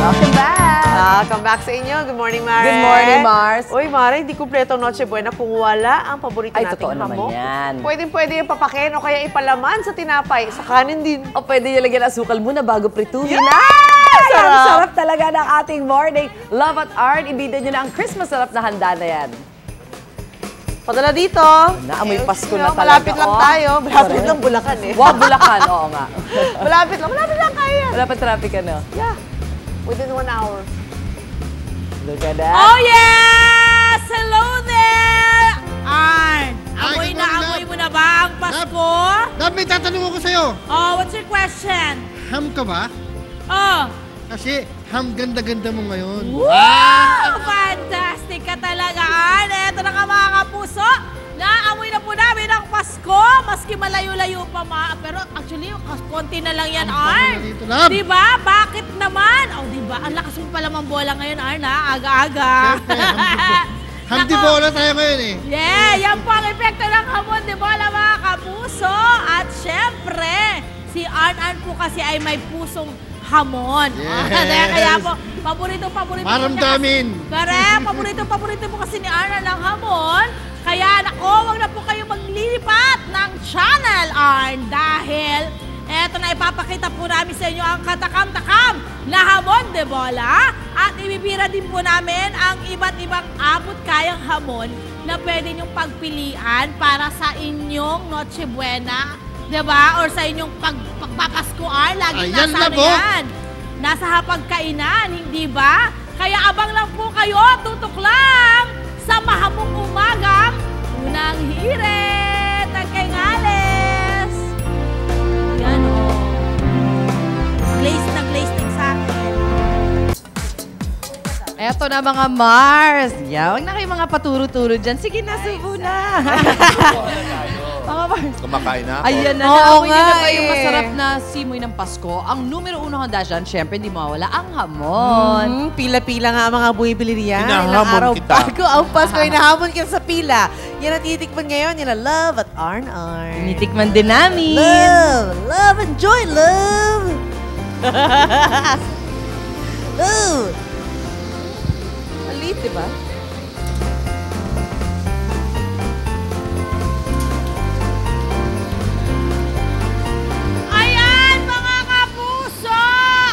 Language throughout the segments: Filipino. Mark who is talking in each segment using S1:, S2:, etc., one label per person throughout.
S1: Welcome back!
S2: Welcome back sa inyo. Good morning, Mare.
S1: Good morning, Mars.
S2: Uy, Mare, hindi kumpleto Noche Buena kung wala ang paborito nating
S1: totoo naman
S2: hamon.
S1: yan.
S2: Pwede yung papakin o kaya ipalaman sa tinapay, sa kanin din.
S1: O pwede nyo lagyan asukal muna bago prituhin.
S2: Yeah!
S1: Ay,
S2: Sarap!
S1: ang sarap talaga ng ating morning. Love at Art, ibida nyo na ang Christmas sarap na handa na yan.
S2: Padala dito.
S1: Naamoy Pasko na talaga.
S2: Malapit lang tayo. Malapit lang Bulacan eh.
S1: Wow, Bulacan. Oo nga.
S2: Malapit lang kaya.
S1: Wala pa traffic ano?
S2: Yeah. Within 1 hour.
S1: Look at that.
S3: Oh yes! Hello there! Arn, amoy mo na ba ang Pasko?
S4: Dab, may tatanong ako sa'yo.
S3: Oh, what's your question?
S4: Ham ka ba?
S3: Oh,
S4: Kasi ham ganda-ganda mo ngayon.
S3: wow! Fantastic ka talaga, Arn. Eto na ka mga kapuso. Naamoy na po namin ang Pasko. Maski malayo-layo pa pero actually, konti na lang yan, Arn.
S4: Dito, Lab.
S3: Diba? Bakit naman? Oh, diba? Ang lakas mo pala mang bola ngayon, Arn, ha? Aga-aga.
S4: Ham di bola tayo ngayon eh.
S3: Yeah, yan po ang epekto ng hamon de bola mga kapuso. At syempre, si Arn po kasi ay may pusong hamon.
S4: Yes.
S3: Kaya po, paborito
S4: Maramdamin.
S3: Correct, paborito po kasi ni Arn ang hamon. Kaya nako, wag na po kayo maglilipat ng channel, Arn. Dahil eto na ipapakita po namin sa inyo ang katakam-takam na hamon de bola. At ibibira din po namin ang iba't ibang abot kayang hamon na pwede niyong pagpilian para sa inyong Noche Buena. Diba? Or sa inyong pagpapasko, Arn. Laging
S4: Ayan
S3: nasa
S4: na po.
S3: yan. Nasa hapagkainan, hindi ba? Kaya abang lang po kayo, tutok lang sa mahamong umagang unang hirit ng kay Ngales. Yan o. Glaze din sa akin.
S1: Eto na mga Mars. Yeah, huwag na kayo mga paturo-turo dyan. Sige na, subo na. Mga Mars.
S5: Kumakain na ako.
S1: Ayan na,
S2: Oo
S1: naamoy nyo na
S2: nga
S1: ba yung
S2: eh.
S1: masarap na simoy ng Pasko? Ang numero uno handa dyan, syempre hindi mawala ang hamon.
S2: Pila-pila nga ang mga bumibili riyan.
S5: Hinahamon
S2: Ilang araw
S5: kita.
S2: bago ang Pasko, hinahamon kita sa pila. Yan ang titikman ngayon, yan ang Love at Arn.
S1: Tinitikman din namin.
S2: Love, enjoy, love. Love.
S1: Alit, diba?
S3: Ayan, mga kapuso!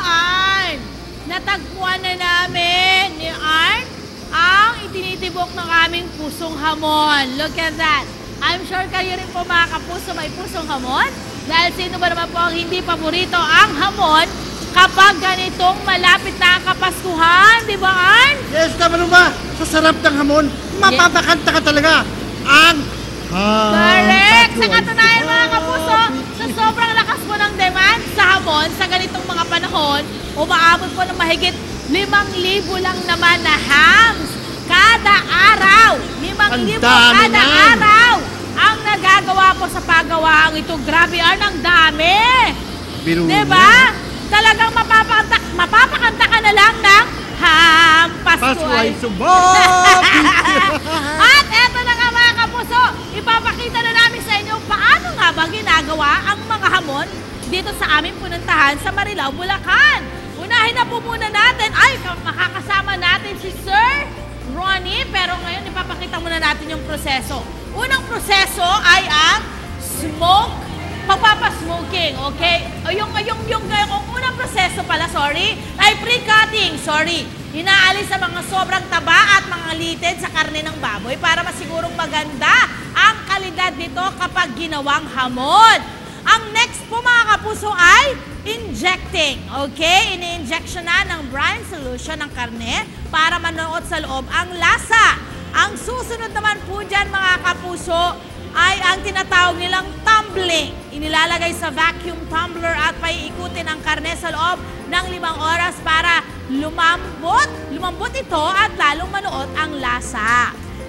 S3: Arn, natagpuan na namin ni Arn ang itinitibok ng aming pusong hamon. Look at that. I'm sure kayo rin po mga kapuso may pusong hamon. Dahil sino ba naman po ang hindi paborito ang hamon kapag ganitong malapit na ang Kapaskuhan, di ba, Arn?
S4: Yes, tama ba? Sa sarap ng hamon, mapapakanta ka talaga. Ang ham.
S3: Correct! Sa katunayan mga kapuso, sa sobrang lakas po ng demand sa hamon sa ganitong mga panahon, umaabot po ng mahigit 5,000 lang naman na hams kada araw. 5,000 kada araw ang nagagawa po sa paggawaang ito. Grabe, Arn, ang dami!
S4: Biro
S3: Diba? Talagang mapapakanta ka na lang ng ham, Pasko ay
S4: subok!
S3: At eto na nga mga kapuso, ipapakita na namin sa inyo paano nga ba ginagawa ang mga hamon dito sa aming pununtahan sa Marilao, Bulacan. Unahin na po muna natin, makakasama natin si Sir Ronnie, pero ngayon ipapakita muna natin yung proseso. Unang proseso ay ang pagpapasmoking, okay? Yung unang proseso pala, ay pre-cutting, Inaalis sa mga sobrang taba at mga litid sa karne ng baboy para masigurong maganda ang kalidad nito kapag ginawang hamon. Ang next po mga kapuso ay injecting, okay? Ini-injection na ng brine solution ng karne para manuot sa loob ang lasa. Ang susunod naman po dyan mga kapuso ay ang tinatawag nilang tumbling. Inilalagay sa vacuum tumbler at paiikutin ang karne sa loob ng 5 oras para lumambot ito at lalong manuot ang lasa.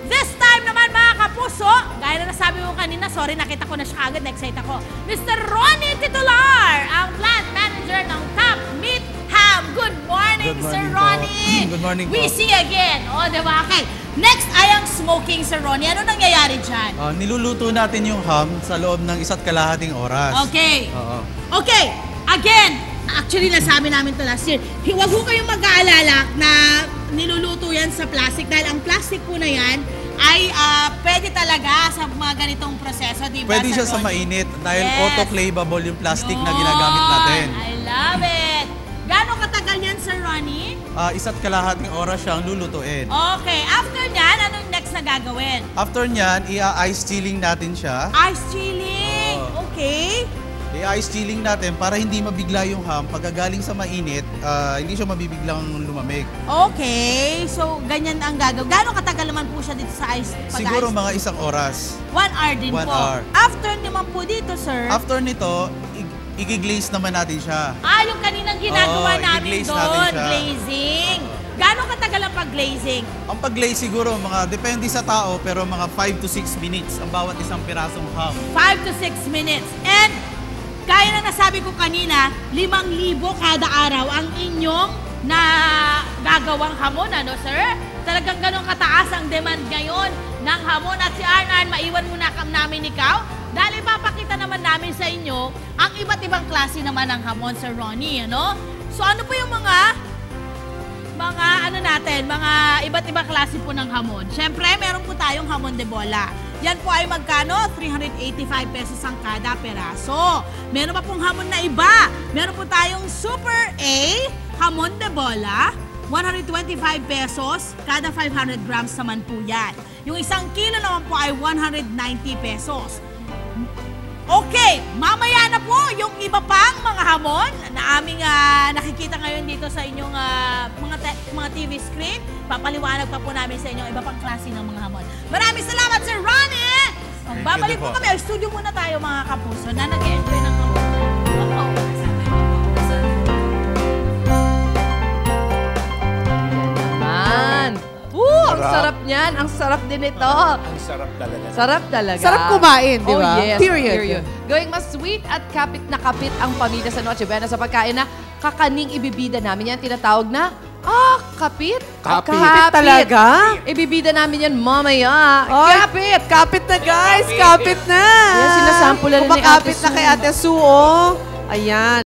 S3: This time naman mga kapuso, gaya na nasabi mo kanina, sorry nakita ko na siya agad, na-excite ako. Mr. Ronnie Titular, ang plant manager ng Top Meat Ham. Good morning, Sir Ronnie.
S5: Good morning po.
S3: We see again. O, diba? Okay. Next ay ang smoking, Sir Ronnie. Ano nangyayari dyan?
S6: Niluluto natin yung ham sa loob ng 1.5 oras.
S3: Okay.
S6: Oo.
S3: Okay. Again, Actually, nasabi namin to last year. Huwag ho kayong mag-aalala na niluluto yan sa plastic dahil ang plastic po na yan ay pwede talaga sa mga ganitong proseso, di ba?
S5: Pwede siya sa
S3: Ronnie?
S5: mainit dahil
S3: Yes.
S5: autoclavable yung plastic na
S3: Yun!
S5: ginagamit natin.
S3: I love it! Gano'ng katagal yan, Sir Ronnie?
S5: 1.5 oras siyang lulutuin.
S3: Okay, after nyan, anong next na gagawin?
S5: After nyan, i-ice chilling natin siya.
S3: Ice chilling!
S5: Oo.
S3: Okay.
S5: I-ice chilling natin para hindi mabigla yung ham. Pagkagaling sa mainit, hindi siya mabibiglang lumamig.
S3: Okay, so ganyan ang gagawin. Gano'ng katagal naman po siya dito sa ice?
S5: Siguro mga 1 oras.
S3: 1 hour din
S5: 1
S3: po.
S5: hour.
S3: After naman po dito, sir.
S5: After nito, i-glaze naman natin siya.
S3: Yung kaninang ginagawa
S5: Oo,
S3: namin
S5: i-glaze natin
S3: doon,
S5: siya.
S3: glazing. Gano'ng katagal ang pag-glazing?
S5: Ang pag-glaze siguro, depende sa tao, pero mga 5 to 6 minutes ang bawat isang pirasong ham.
S3: 5 to 6 minutes. And gaya na nasabi ko kanina, 5,000 kada araw ang inyong na gagawang hamon, ano sir? Talagang ganun kataas ang demand ngayon ng hamon. At si Arnan, maiwan muna namin ikaw dahil ipapakita naman namin sa inyo ang iba't ibang klase naman ng hamon, Sir Ronnie, ano? So ano po yung mga iba't ibang klase po ng hamon? Siyempre, meron po tayong hamon de bola. Yan po ay magkano? 385 pesos ang kada peraso. Meron pa pong hamon na iba. Meron po tayong Super A, hamon de bola. 125 pesos, kada 500 grams naman po yan. Yung 1 kilo naman po ay 190 pesos. Okay, mamaya na po yung iba pang mga hamon na aming nakikita ngayon dito sa inyong mga TV screen. Papaliwanag pa po namin sa inyo iba pang klase ng mga hamon. Maraming salamat, Sir Ronnie! Babalik po kami. Studio muna tayo mga kapuso na nag-enjoy ng hamon.
S1: Ang sarap niyan. Ang sarap din ito.
S6: Ang sarap talaga.
S1: Sarap talaga.
S2: Sarap kumain, di ba?
S1: Oh, yes.
S2: Period.
S1: Gawing mas sweet at kapit na kapit ang pamilya sa Noche Buena sa pagkain na kakaning ibibida namin yan. Tinatawag na, kapit?
S6: Kapit.
S2: Kapit talaga?
S1: Ibibida namin yan mamaya.
S2: Ay,
S1: Kapit!
S2: Kapit na, guys! Kapit na!
S1: Yan, sinasample na rin ni Ate
S2: Kumakapit na
S1: Sue.
S2: kay Ate Sue, oh. Ayan.